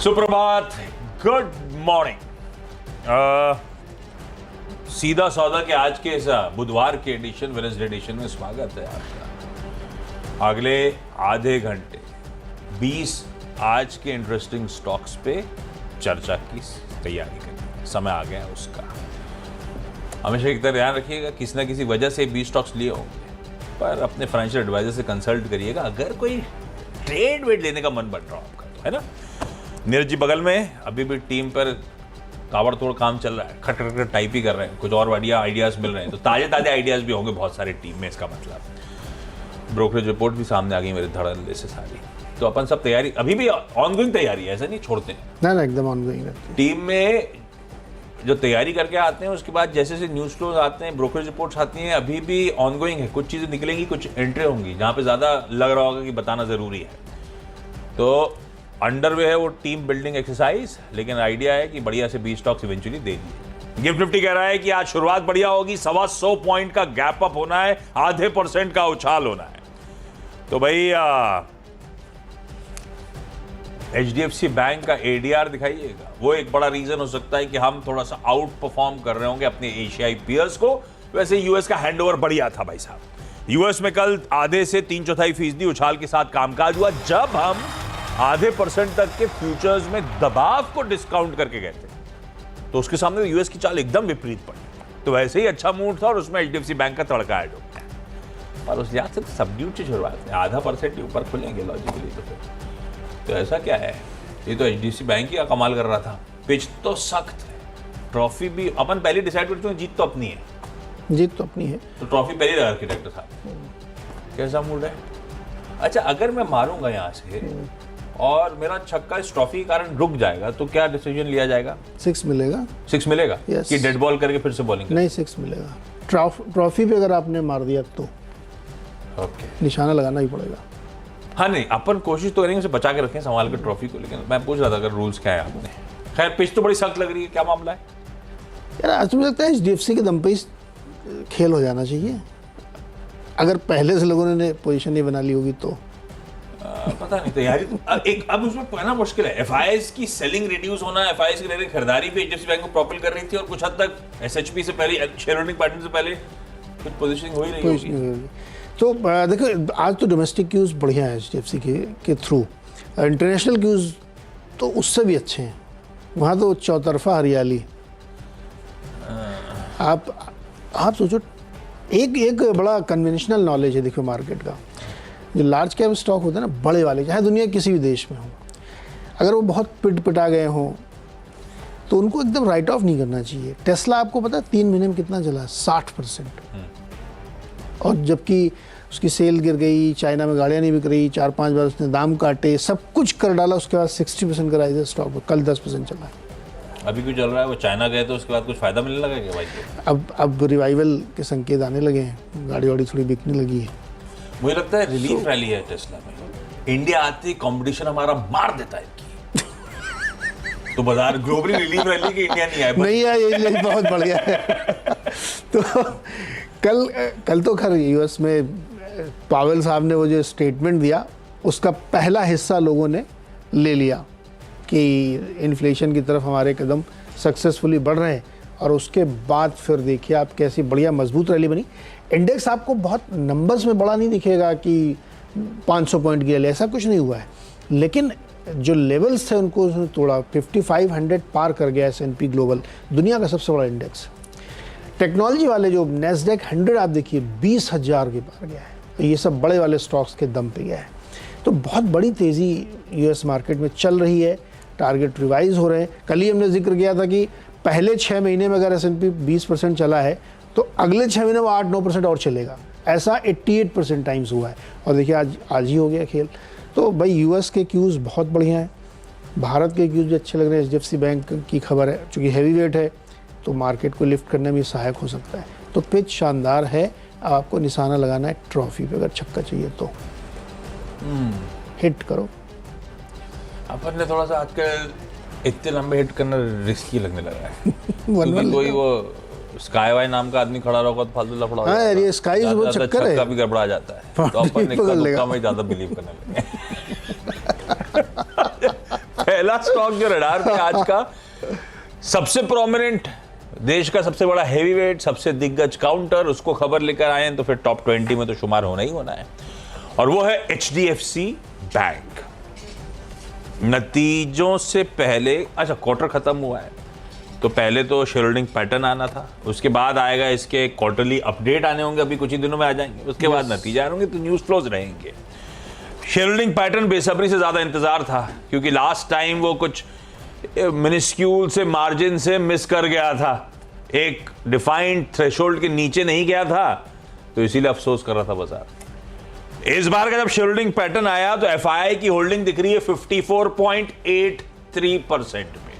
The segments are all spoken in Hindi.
सुप्रभात, गुड मॉर्निंग। सीधा सौदा के आज के इस बुधवार के एडिशन, वेडनेसडे एडिशन में स्वागत है आपका। अगले आधे घंटे 20 आज के इंटरेस्टिंग स्टॉक्स पे चर्चा की तैयारी करनी, समय आ गया उसका। हमेशा एक तरह ध्यान रखिएगा, किसी ना किसी वजह से 20 स्टॉक्स लिए होंगे, पर अपने फाइनेंशियल एडवाइजर से कंसल्ट करिएगा अगर कोई ट्रेड वेड लेने का मन बन रहा हो आपका, तो है ना। नीरज जी बगल में अभी भी टीम पर ताबड़तोड़ काम चल रहा है, खट खट खट टाइप ही कर रहे हैं, कुछ और बढ़िया आइडियाज मिल रहे हैं, तो ताजे ताजे आइडियाज भी होंगे बहुत सारे टीम में। इसका मतलब ब्रोकरेज रिपोर्ट भी सामने आ गई मेरे धड़ल्ले से सारी, तो अपन सब तैयारी, अभी भी ऑनगोइंग तैयारी है, ऐसा नहीं छोड़ते हैं ना, एकदम ऑनगोइंग टीम में। जो तैयारी करके आते हैं उसके बाद जैसे जैसे न्यूज़ फ्लोज आते हैं, ब्रोकरेज रिपोर्ट्स आती हैं, अभी भी ऑनगोइंग है। कुछ चीज़ें निकलेंगी, कुछ एंट्री होंगी जहाँ पे ज़्यादा लग रहा होगा कि बताना ज़रूरी है। तो अंडरवे है वो टीम बिल्डिंग एक्सरसाइज, लेकिन आइडिया है कि बढ़िया से 20 स्टॉक्स इवेंचुअली दे दिए। गिफ्ट निफ्टी कह रहा है कि आज शुरुआत बढ़िया होगी, 125 पॉइंट का गैप अप होना है, आधे % का उछाल होना है। तो भाई HDFC बैंक का ADR दिखाइएगा, वो एक बड़ा रीजन हो सकता है कि हम थोड़ा सा आउट परफॉर्म कर रहे होंगे अपने एशियाई पियर्स को। वैसे यूएस का हैंडओवर बढ़िया था भाई साहब। यूएस में कल आधे से 3/4% उछाल के साथ कामकाज हुआ, जब हम आधे % तक के फ्यूचर्स में दबाव को डिस्काउंट करके गए थे, तो उसके सामने यूएस की चाल एकदम विपरीत पड़ी। तो वैसे ही अच्छा मूड था और उसमें HDFC बैंक का तड़का ऐड हो गया, और उस याद से सबड्यूट से शुरुआत है, आधा % ऊपर खुलेंगे लॉजिकली। तो ऐसा क्या है, ये तो HDFC बैंक ही कमाल कर रहा था। पिच तो सख्त है, ट्रॉफी भी अपन पहले डिसाइड कर चुके हैं, जीत तो अपनी है, जीत तो अपनी है, तो ट्रॉफी पहले लगा आर्किटेक्ट था। कैसा मूड है? अच्छा, अगर मैं मारूंगा यहाँ से और मेरा छक्का इस ट्रॉफी के कारण रुक जाएगा, तो क्या डिसीजन लिया जाएगा? 6 मिलेगा। 6 मिलेगा? Yes. कि डेड बॉल करके फिर से बॉलिंग? नहीं, 6 मिलेगा। ट्रॉफी पे अगर आपने मार दिया तो निशाना लगाना ही पड़ेगा। हाँ नहीं, अपन कोशिश तो करेंगे उसे बचा के रखें, संभाल के ट्रॉफी को, लेकिन मैं पूछ रहा था अगर रूल्स क्या है आपने। खैर, पिच तो बड़ी सख्त लग रही है, क्या मामला है यार? आज तो मुझे लगता है HDFC के दम पे ही खेल हो जाना चाहिए। अगर पहले से लोगों ने पोजीशन नहीं बना ली होगी तो पता नहीं। तैयारी एक अब उसमें कहना मुश्किल है। FIs की सेलिंग रिड्यूस होना, FIs की रेटिंग खरीदारी भी HDFC बैंक को प्रॉपल कर रही थी, और कुछ हद तक SHP से पहले, शेयर होल्डिंग पैटर्न से पहले कुछ पोजीशनिंग हो ही रही होगी। तो देखो, आज तो डोमेस्टिक क्यूज बढ़िया है HDFC के थ्रू। इंटरनेशनल क्यूज तो उससे भी अच्छे हैं, वहाँ तो चौतरफा हरियाली। आप सोचो, एक बड़ा कन्वेंशनल नॉलेज है देखो मार्केट का। जो लार्ज कैप स्टॉक होते हैं ना, बड़े वाले, चाहे दुनिया किसी भी देश में हो, अगर वो बहुत पिटा गए हों तो उनको एकदम राइट ऑफ नहीं करना चाहिए। टेस्ला आपको पता है 3 महीने में कितना चला? 60%। और जबकि उसकी सेल गिर गई, चाइना में गाड़ियाँ नहीं बिक रही, 4-5 बार उसने दाम काटे, सब कुछ कर डाला, उसके बाद 60% का राइज है स्टॉक में। कल 10% चला है। अभी क्यों चल रहा है? वो चाइना गए तो उसके बाद कुछ फायदा मिलने लगा क्या भाई? अब रिवाइवल के संकेत आने लगे हैं, गाड़ी वाड़ी थोड़ी बिकने लगी है। मुझे लगता है रिलीफ रैली है टेस्ला में। इंडिया आती कंपटीशन हमारा मार देता है इनकी। तो बाजार ग्लोबली रिलीफ रैली की इंडिया नहीं आए, नहीं है, ये बहुत बढ़िया है। तो कल तो खैर यूएस में पावेल साहब ने वो जो स्टेटमेंट दिया, उसका पहला हिस्सा लोगों ने ले लिया कि इन्फ्लेशन की तरफ हमारे कदम सक्सेसफुली बढ़ रहे हैं, और उसके बाद फिर देखिए आप कैसी बढ़िया मजबूत रैली बनी। इंडेक्स आपको बहुत नंबर्स में बड़ा नहीं दिखेगा कि 500 पॉइंट गिरा, ऐसा कुछ नहीं हुआ है, लेकिन जो लेवल्स थे उनको उसने तोड़ा। 5500 पार कर गया S&P ग्लोबल, दुनिया का सबसे बड़ा इंडेक्स। टेक्नोलॉजी वाले जो नैस्डैक 100 आप देखिए 20,000 के पार गया है, तो ये सब बड़े वाले स्टॉक्स के दम पे गया है। तो बहुत बड़ी तेज़ी यूएस मार्केट में चल रही है, टारगेट रिवाइज हो रहे हैं। कल ही हमने जिक्र किया था कि पहले 6 महीने में अगर S&P 20% चला है तो अगले 6 महीने में 8-9% और चलेगा। ऐसा 88% टाइम्स हुआ है, और देखिए आज ही हो गया खेल। तो भाई यूएस के क्यूज़ बहुत बढ़िया हैं, भारत के क्यूज़ भी अच्छे लग रहे हैं। HDFC बैंक की खबर है, चूँकि हैवी वेट है तो मार्केट को लिफ्ट करने में सहायक हो सकता है। तो पिच शानदार है। अब आपको निशाना लगाना है ट्रॉफी पे, अगर छक्का चाहिए तो हिट करो। अपन ने थोड़ा सा आजकल इतने लंबे हिट करना रिस्की लगने लगा है। क्योंकि कोई वो स्काई वाई नाम का आदमी खड़ा रहोगा तो फालतू लफड़ा हो हाँ यार, ये स्काई वो चक्कर है, भी गड़बड़ा जाता है, तो अपन ने में ज्यादा बिलीव करने लगे। पहला स्टॉक जो रडार पे आज का सबसे प्रोमिनेंट, देश का सबसे बड़ा हेवीवेट, सबसे दिग्गज काउंटर, उसको खबर लेकर आए हैं तो फिर टॉप 20 में तो शुमार होना ही होना है, और वो है HDFC बैंक। नतीजों से पहले, अच्छा क्वार्टर खत्म हुआ है तो पहले तो शेयर होल्डिंग पैटर्न आना था, उसके बाद आएगा इसके क्वार्टरली अपडेट आने होंगे, अभी कुछ ही दिनों में आ जाएंगे, उसके बाद नतीजा आएंगे, तो न्यूज फ्लोज रहेंगे। शेयर होल्डिंग पैटर्न बेसब्री से ज्यादा इंतजार था, क्योंकि लास्ट टाइम वो कुछ मिनिस्क्यूल से मार्जिन से मिस कर गया था, एक डिफाइंड थ्रेशोल्ड के नीचे नहीं गया था, तो इसीलिए अफसोस कर रहा था बाजार। इस बार का जब शेयर होल्डिंग पैटर्न आया तो FII की होल्डिंग दिख रही है 54.83% में,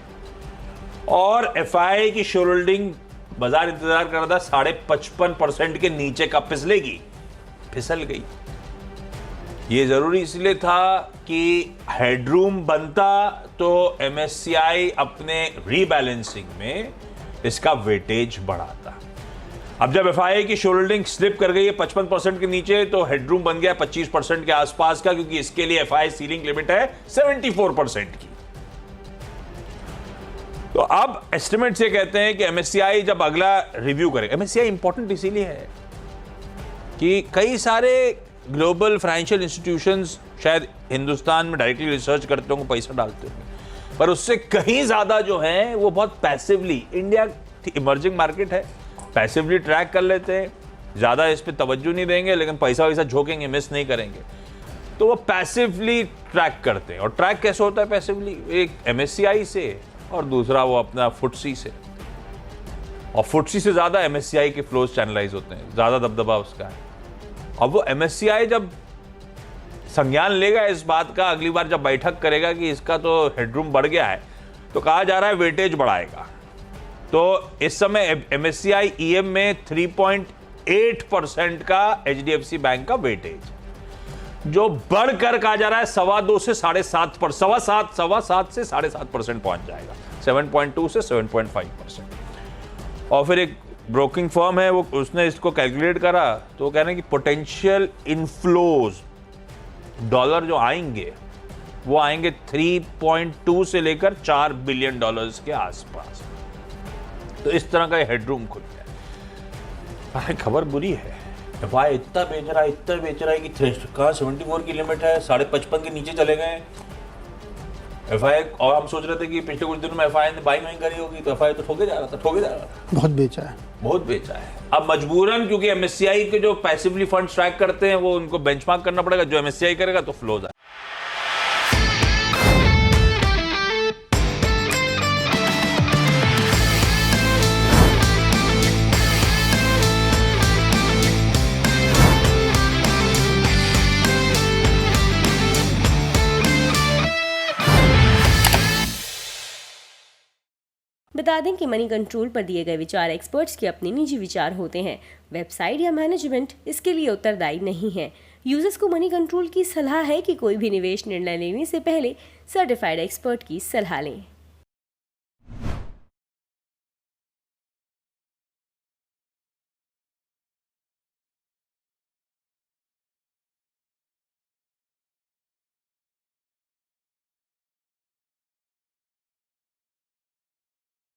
और FII की शेयर होल्डिंग बाजार इंतजार कर रहा था 55.5% के नीचे का फिसलेगी, फिसल गई। ये जरूरी इसलिए था कि हेडरूम बनता तो MSCI अपने रीबैलेंसिंग में इसका वेटेज बढ़ाता। अब जब FII की शेयर होल्डिंग स्लिप कर गई है 55% के नीचे, तो हेडरूम बन गया 25% के आसपास का, क्योंकि इसके लिए FII सीलिंग लिमिट है 74% की। तो अब एस्टिमेट्स ये कहते हैं कि MSCI जब अगला रिव्यू करेगा, MSCI इंपॉर्टेंट इसीलिए है कि कई सारे ग्लोबल फाइनेंशियल इंस्टीट्यूशंस शायद हिंदुस्तान में डायरेक्टली रिसर्च करते होंगे, पैसा डालते होंगे, पर उससे कहीं ज्यादा जो है वो बहुत पैसिवली, इंडिया इमर्जिंग मार्केट है, पैसिवली ट्रैक कर लेते हैं, ज्यादा इस पे तवज्जो नहीं देंगे, लेकिन पैसा वैसा झोंकेंगे, मिस नहीं करेंगे, तो वो पैसिवली ट्रैक करते हैं। और ट्रैक कैसे होता है पैसिवली? एक MSCI से और दूसरा वो अपना FTSE से, और FTSE से ज्यादा MSCI के फ्लोज चैनलाइज होते हैं, ज्यादा दबदबा उसका है। अब वो MSCI जब संज्ञान लेगा इस बात का, अगली बार जब बैठक करेगा कि इसका तो हेडरूम बढ़ गया है, तो कहा जा रहा है वेटेज बढ़ाएगा। तो इस समय MSCI EM में 3.8% का HDFC बैंक का वेटेज, जो बढ़कर कहा जा रहा है 2.25 से 7.5%, 7.25 से 7.5% पहुंच जाएगा, 7.2 से 7.5%। और फिर एक ब्रोकिंग फर्म है, वो उसने इसको कैलकुलेट करा, तो कह रहे हैं कि पोटेंशियल इनफ्लोज डॉलर जो आएंगे वो आएंगे 3.2 से लेकर $4 बिलियन के आसपास। तो इस तरह का हेडरूम खुल गया। खबर बुरी है, FII इतना बेच रहा है कि कहाँ 74 की लिमिट है, 55.5 के नीचे चले गए FII। और हम सोच रहे थे कि पिछले कुछ दिनों में FII ने बाइंग नहीं करी होगी, तो FII तो ठोके जा रहा था। बहुत बेचा है। अब मजबूरन, क्योंकि MSCI के जो पैसिवली फंड ट्रैक करते हैं वो उनको बेंचमार्क करना पड़ेगा, जो MSCI करेगा तो फ्लोज आए। बता दें कि मनी कंट्रोल पर दिए गए विचार एक्सपर्ट्स के अपने निजी विचार होते हैं। वेबसाइट या मैनेजमेंट इसके लिए उत्तरदायी नहीं है। यूजर्स को मनी कंट्रोल की सलाह है कि कोई भी निवेश निर्णय लेने से पहले सर्टिफाइड एक्सपर्ट की सलाह लें।